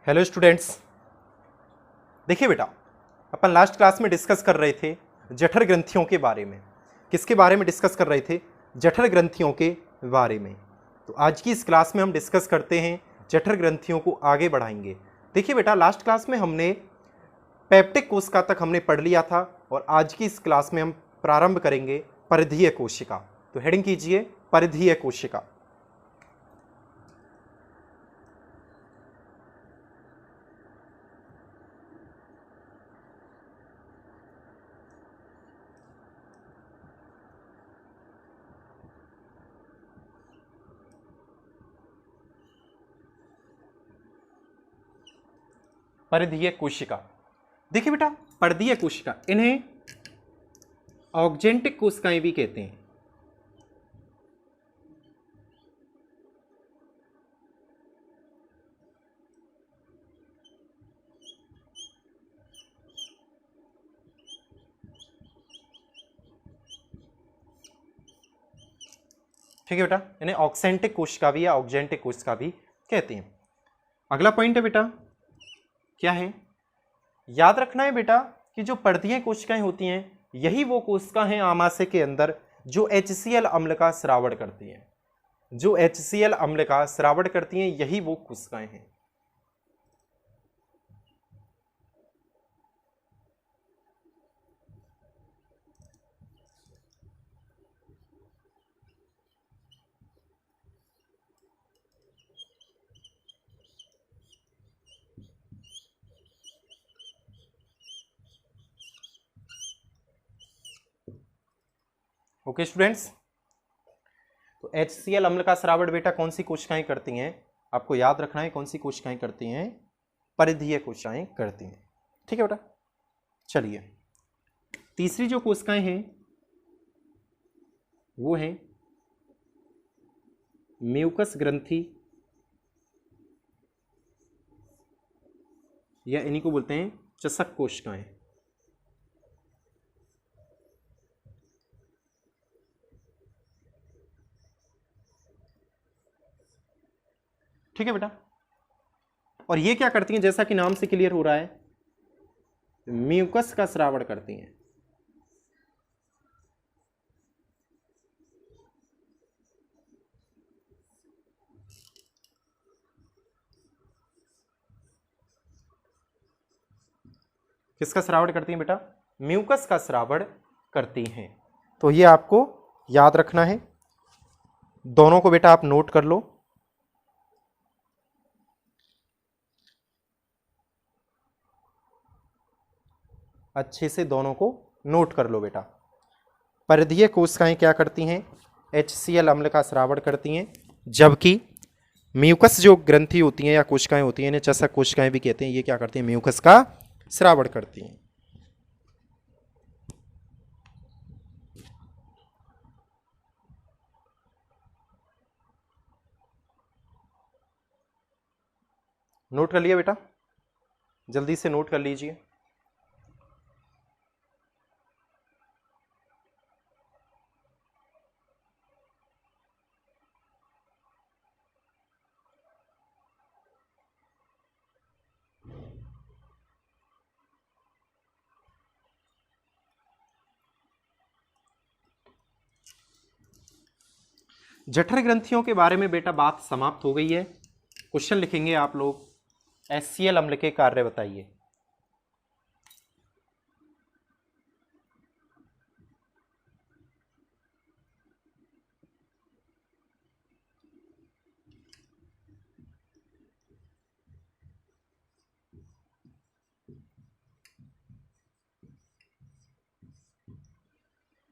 Hello students. देखिए बेटा, अपन last class में डिस्कस कर रहे थे जठर ग्रंथियों के बारे में। किसके बारे में डिस्कस कर रहे थे? जठर ग्रंथियों के बारे में। तो आज की इस क्लास में हम डिस्कस करते हैं, जठर ग्रंथियों को आगे बढ़ाएंगे। देखिए बेटा, लास्ट क्लास में हमने पेप्टिक कोशिका तक हमने पढ़ लिया था और आज की इस क्लास में हम प्रारंभ करेंगे परिधीय कोशिका। तो हेडिंग कीजिए परिधीय कोशिका। परिधीय कोशिका। देखिए बेटा, परिधीय कोशिका, इन्हें ऑक्जेंटिक कोशिकाएं भी कहते हैं। ठीक है बेटा, इन्हें ऑक्सेंटिक कोशिका भी या ऑक्जेंटिक कोशिका भी कहते हैं। अगला पॉइंट है बेटा, क्या है? याद रखना है बेटा कि जो परिधीय कोशिकाएं होती हैं यही वो कोशिका हैं आमाशय के अंदर जो HCl अम्ल का स्रावण करती हैं। जो HCl अम्ल का स्रावण करती हैं यही वो कोशिकाएं हैं। ओके स्टूडेंट्स, तो HCl अम्ल का स्रावण बेटा कौन सी कोशिकाएं करती हैं? आपको याद रखना है कौन सी कोशिकाएं करती हैं? परिधीय कोशिकाएं करती हैं। ठीक है बेटा, चलिए तीसरी जो कोशिकाएं हैं वो हैं म्यूकस ग्रंथि, या इन्हीं को बोलते हैं चषक कोशिकाएं। ठीक है बेटा, और ये क्या करती हैं? जैसा कि नाम से क्लियर हो रहा है, म्यूकस का स्रावण करती हैं। किसका श्रावण करती हैं बेटा? म्यूकस का श्रावण करती हैं। तो ये आपको याद रखना है। दोनों को बेटा आप नोट कर लो। अच्छे से दोनों को नोट कर लो बेटा। परिधीय कोशिकाएं क्या करती हैं? HCl अम्ल का स्रावण करती हैं, जबकि म्यूकस जो ग्रंथि होती हैं या कोशिकाएं होती हैं, इन्हें चषक कोशिकाएं भी कहते हैं, ये क्या करती हैं? म्यूकस का स्रावण करती हैं। नोट कर लिया बेटा? जल्दी से नोट कर लीजिए। जठर ग्रंथियों के बारे में बेटा बात समाप्त हो गई है। क्वेश्चन लिखेंगे आप लोग, HCl अम्ल के कार्य बताइए।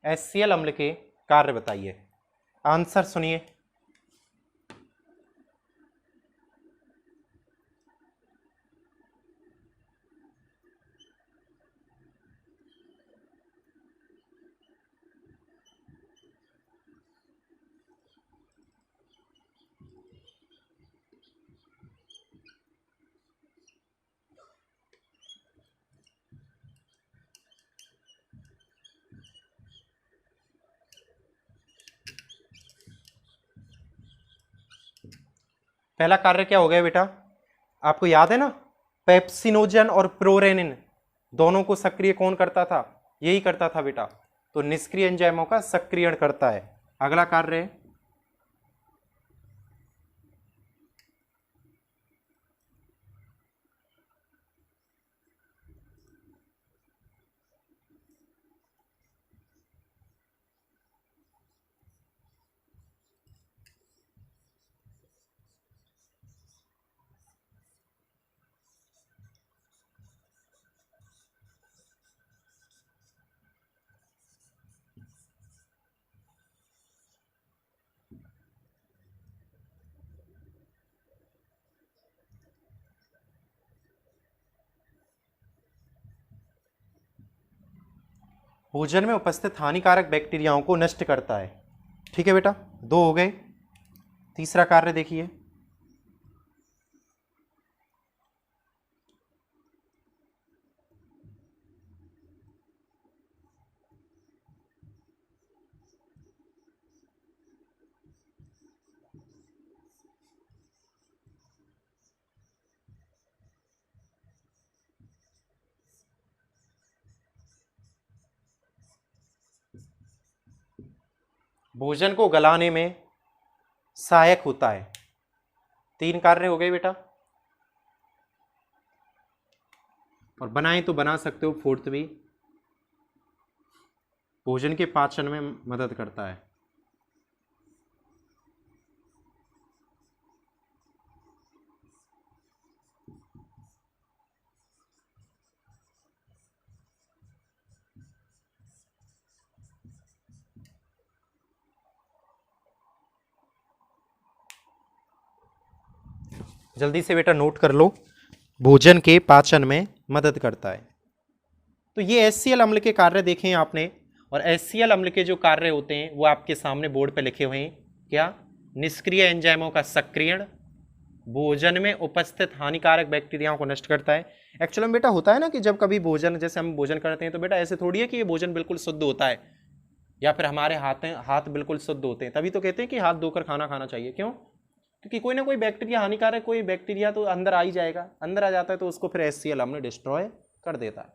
HCl अम्ल के कार्य बताइए। आंसर सुनिए। पहला कार्य क्या हो गया बेटा? आपको याद है ना, पेप्सिनोजन और प्रोरेनिन दोनों को सक्रिय कौन करता था? यही करता था बेटा। तो निष्क्रिय एंजाइमों का सक्रियण करता है। अगला कार्य है भोजन में उपस्थित हानिकारक बैक्टीरियाओं को नष्ट करता है। ठीक है बेटा, 2 हो गए। तीसरा कार्य देखिए, भोजन को गलाने में सहायक होता है। 3 कार्य हो गए बेटा। और बनाएं तो बना सकते हो 4th भी, भोजन के पाचन में मदद करता है। जल्दी से बेटा नोट कर लो, भोजन के पाचन में मदद करता है। तो ये HCl अम्ल के कार्य देखे हैं आपने, और HCl अम्ल के जो कार्य होते हैं वो आपके सामने बोर्ड पे लिखे हुए हैं। क्या? निष्क्रिय एंजाइमों का सक्रियण, भोजन में उपस्थित हानिकारक बैक्टीरियाओं को नष्ट करता है। एक्चुअली में बेटा होता है ना कि जब कभी भोजन, जैसे हम भोजन करते हैं तो बेटा ऐसे थोड़ी है कि ये भोजन बिल्कुल शुद्ध होता है, या फिर हमारे हाथ बिल्कुल शुद्ध होते हैं, तभी तो कहते हैं कि हाथ धोकर खाना खाना चाहिए। क्यों? क्योंकि कोई ना कोई बैक्टीरिया हानिकारक, कोई बैक्टीरिया तो अंदर आ ही जाएगा, अंदर आ जाता है तो उसको फिर HCl अम्ल डिस्ट्रॉय कर देता है।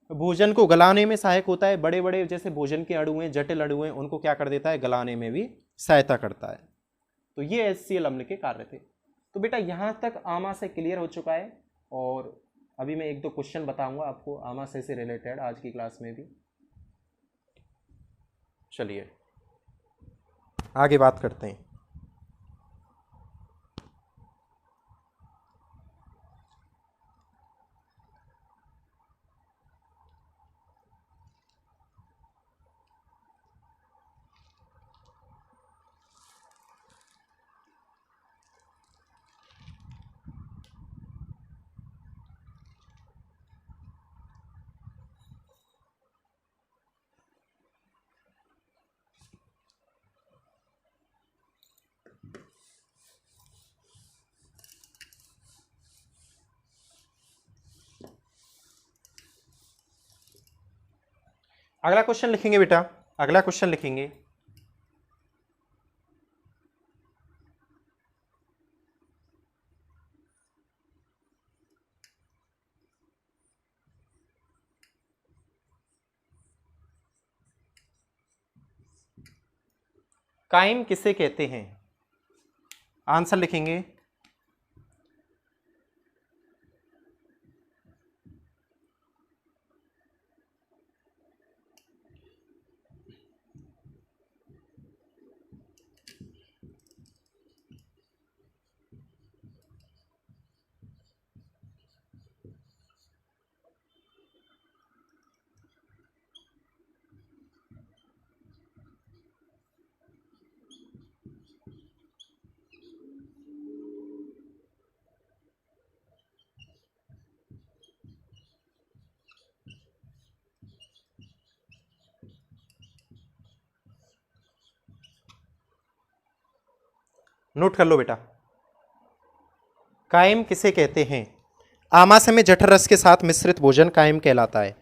भोजन को गलाने में सहायक होता है। बड़े बड़े जैसे भोजन के अणु हैं, जटिल अणु हैं, उनको क्या कर देता है? गलाने में भी सहायता करता है। तो ये HCl अम्ल के कार्य थे। तो बेटा यहां तक आमाशय क्लियर हो चुका है, और अभी मैं 1-2 क्वेश्चन बताऊंगा आपको आमाशय से रिलेटेड आज की क्लास में भी। चलिए आगे बात करते हैं। अगला क्वेश्चन लिखेंगे बेटा, अगला क्वेश्चन लिखेंगे, काइम किसे कहते हैं? आंसर लिखेंगे, नोट कर लो बेटा, काइम किसे कहते हैं? आमाशय में जठर रस के साथ मिश्रित भोजन काइम कहलाता है।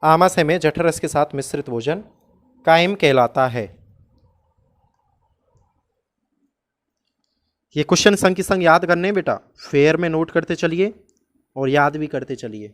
आमाशय में जठर रस के साथ मिश्रित भोजन काइम कहलाता है। ये क्वेश्चन संग की संग याद करने बेटा, फेयर में नोट करते चलिए और याद भी करते चलिए।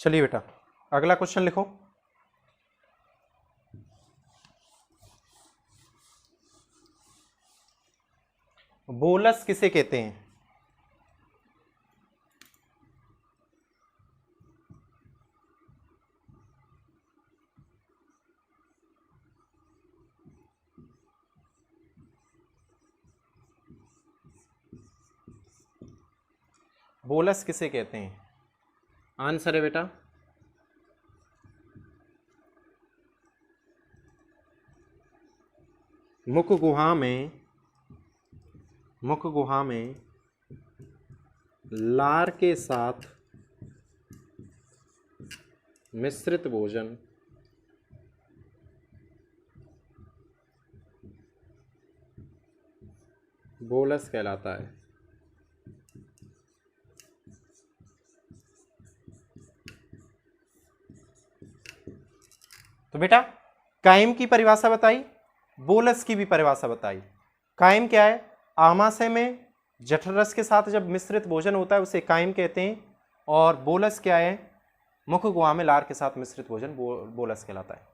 चलिए बेटा अगला क्वेश्चन लिखो। बोलस किसे कहते हैं? बोलस किसे कहते हैं? आंसर है बेटा मुख गुहा में लार के साथ मिश्रित भोजन बोलस कहलाता है। तो बेटा कायम की परिभाषा बताई, बोलस की भी परिभाषा बताई। कायम क्या है? आमाशय में जठर रस के साथ जब मिश्रित भोजन होता है उसे कायम कहते हैं। और बोलस क्या है? मुख गुहा में लार के साथ मिश्रित भोजन बोलस कहलाता है।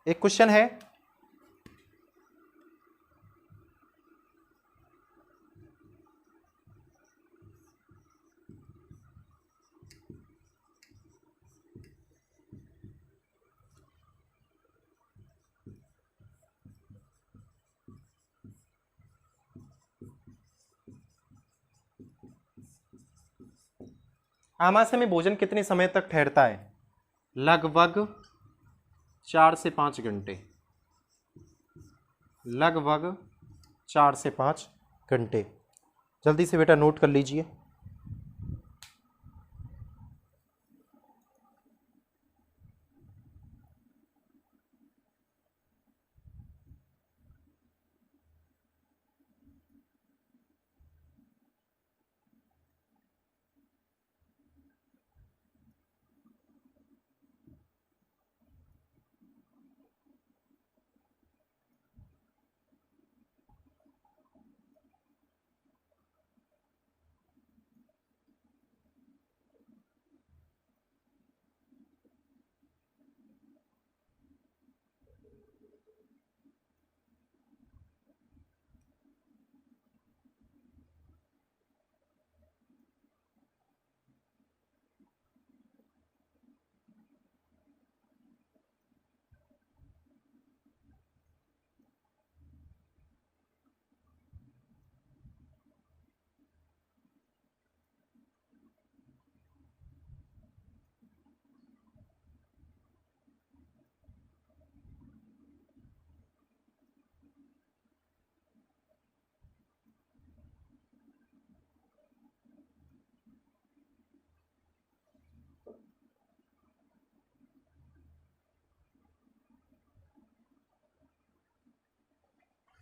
एक क्वेश्चन है, आमाशय में भोजन कितने समय तक ठहरता है? लगभग 4 से 5 घंटे। लगभग 4 से 5 घंटे। जल्दी से बेटा नोट कर लीजिए।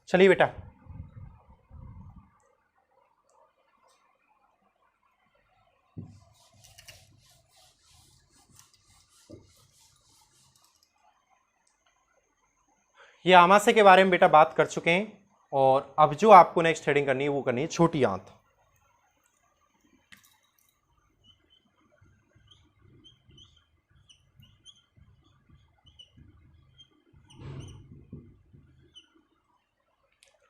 चलिए बेटा ये आमाशय के बारे में बेटा बात कर चुके हैं। और अब जो आपको नेक्स्ट हेडिंग करनी है वो करनी है छोटी आंत।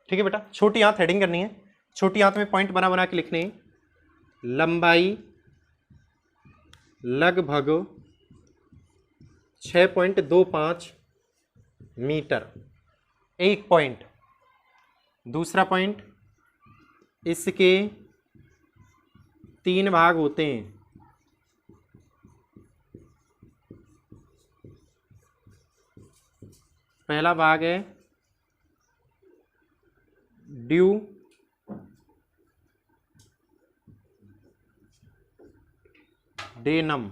ठीक है बेटा, छोटी आंत हेडिंग करनी है। छोटी आंत में पॉइंट बना बना के लिखने हैं। लंबाई लगभग 6.25 मीटर, एक पॉइंट। दूसरा पॉइंट, इसके 3 भाग होते हैं। पहला भाग है ड्यू डेनम,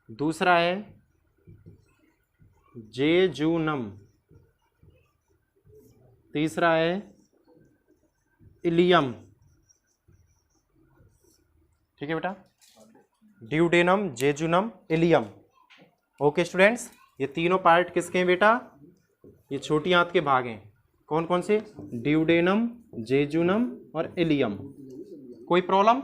दूसरा है जेजूनम, तीसरा है इलियम। ठीक है बेटा, ड्यूडेनम, जेजूनम, इलियम। ओके स्टूडेंट्स, ये तीनों पार्ट किसके हैं बेटा? ये छोटी आंत के भाग हैं। कौन कौन से? ड्यूडेनम, जेजूनम और इलियम। कोई प्रॉब्लम?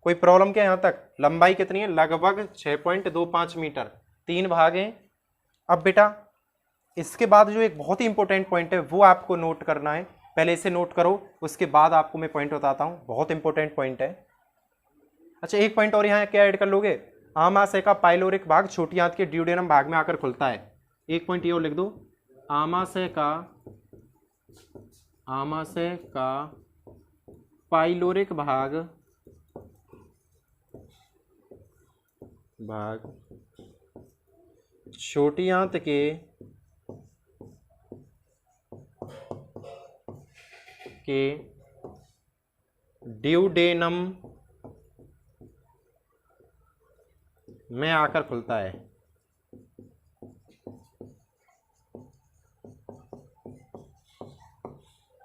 कोई प्रॉब्लम क्या यहाँ तक? लंबाई कितनी है? लगभग 6.25 मीटर। तीन भाग हैं। अब बेटा इसके बाद जो एक बहुत ही इंपॉर्टेंट पॉइंट है वो आपको नोट करना है। पहले इसे नोट करो, उसके बाद आपको मैं पॉइंट बताता हूँ। बहुत इंपॉर्टेंट पॉइंट है। अच्छा, एक पॉइंट और यहाँ क्या ऐड कर लोगे? आमाशय का पाइलोरिक भाग छोटी आंत के ड्यूडेनम भाग में आकर खुलता है। एक पॉइंट ये और लिख दो, आमाशय का पाइलोरिक भाग छोटी आंत के ड्यूडेनम में आकर खुलता है।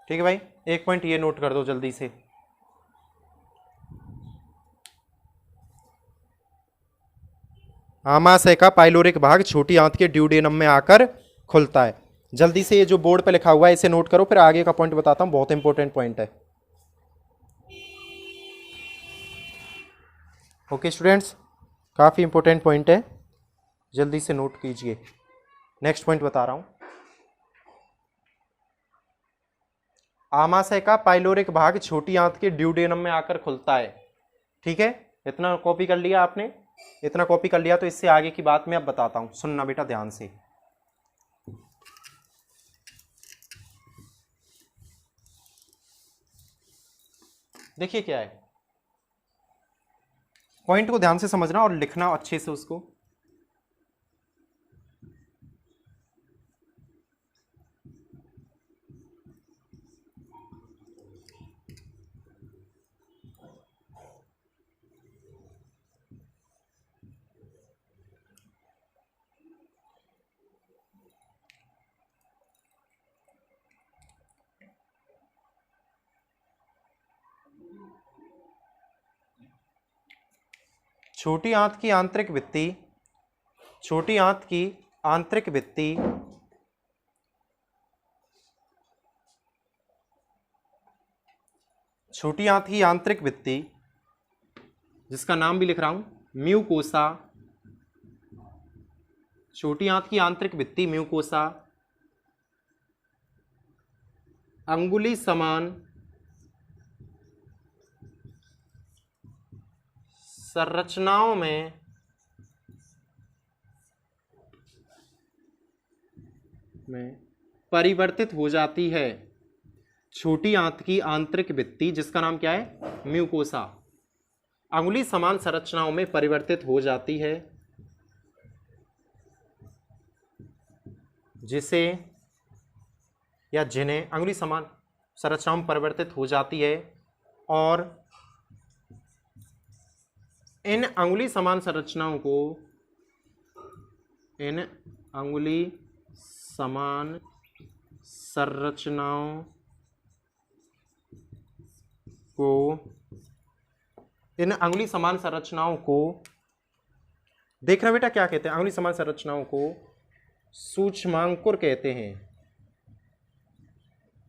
ठीक है भाई, एक पॉइंट ये नोट कर दो जल्दी से। आमाशय का पाइलोरिक भाग छोटी आंत के ड्यूडेनम में आकर खुलता है। जल्दी से ये जो बोर्ड पे लिखा हुआ है इसे नोट करो, फिर आगे का पॉइंट बताता हूं। बहुत इंपॉर्टेंट पॉइंट है। ओके स्टूडेंट्स, काफी इंपॉर्टेंट पॉइंट है, जल्दी से नोट कीजिए। नेक्स्ट पॉइंट बता रहा हूं। आमाशय का पाइलोरिक भाग छोटी आंत के ड्यूडेनम में आकर खुलता है। ठीक है, इतना कॉपी कर लिया आपने? इतना कॉपी कर लिया तो इससे आगे की बात मैं अब बताता हूं। सुनना बेटा ध्यान से। देखिए क्या है, पॉइंट को ध्यान से समझना और लिखना अच्छे से उसको। छोटी आंत की आंतरिक भित्ति, छोटी आंत की आंतरिक भित्ति छोटी आंत की आंतरिक भित्ति जिसका नाम भी लिख रहा हूं, म्यूकोसा। छोटी आंत की आंतरिक भित्ति म्यूकोसा अंगुली समान संरचनाओं में परिवर्तित हो जाती है। छोटी आंत की आंतरिक भित्ति जिसका नाम क्या है? म्यूकोसा, अंगुली समान संरचनाओं में परिवर्तित हो जाती है, जिसे या जिन्हें अंगुली समान संरचनाओं में परिवर्तित हो जाती है, और इन अंगुली समान संरचनाओं को इन अंगुली समान संरचनाओं को इन अंगुली समान संरचनाओं को देखना बेटा क्या कहते हैं? अंगुली समान संरचनाओं को सूक्ष्मांकुर कहते हैं।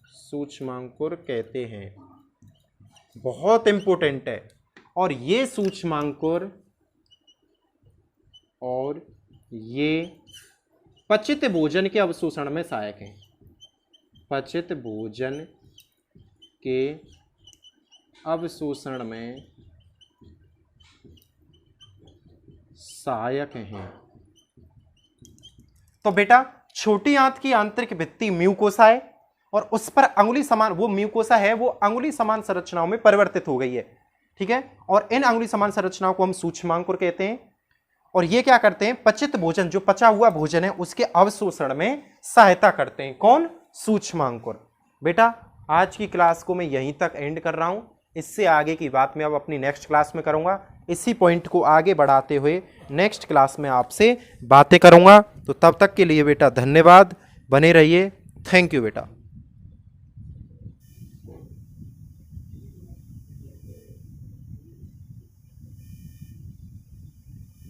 सूक्ष्मांकुर कहते हैं, बहुत इंपॉर्टेंट है। और ये सूक्ष्मांकुर और ये पचित भोजन के अवशोषण में सहायक हैं। पचित भोजन के अवशोषण में सहायक हैं। तो बेटा छोटी आंत की आंतरिक भित्ति म्यूकोसा है और उस पर अंगुली समान, वो म्यूकोसा है वो अंगुली समान संरचनाओं में परिवर्तित हो गई है। ठीक है, और इन अंगुली समान संरचनाओं को हम सूक्ष्मांकुर कहते हैं। और ये क्या करते हैं? पचित भोजन, जो पचा हुआ भोजन है उसके अवशोषण में सहायता करते हैं। कौन? सूक्ष्मांकुर। बेटा आज की क्लास को मैं यहीं तक एंड कर रहा हूं। इससे आगे की बात मैं अब अपनी नेक्स्ट क्लास में करूँगा। इसी पॉइंट को आगे बढ़ाते हुए नेक्स्ट क्लास में आपसे बातें करूँगा। तो तब तक के लिए बेटा धन्यवाद, बने रहिए। थैंक यू बेटा।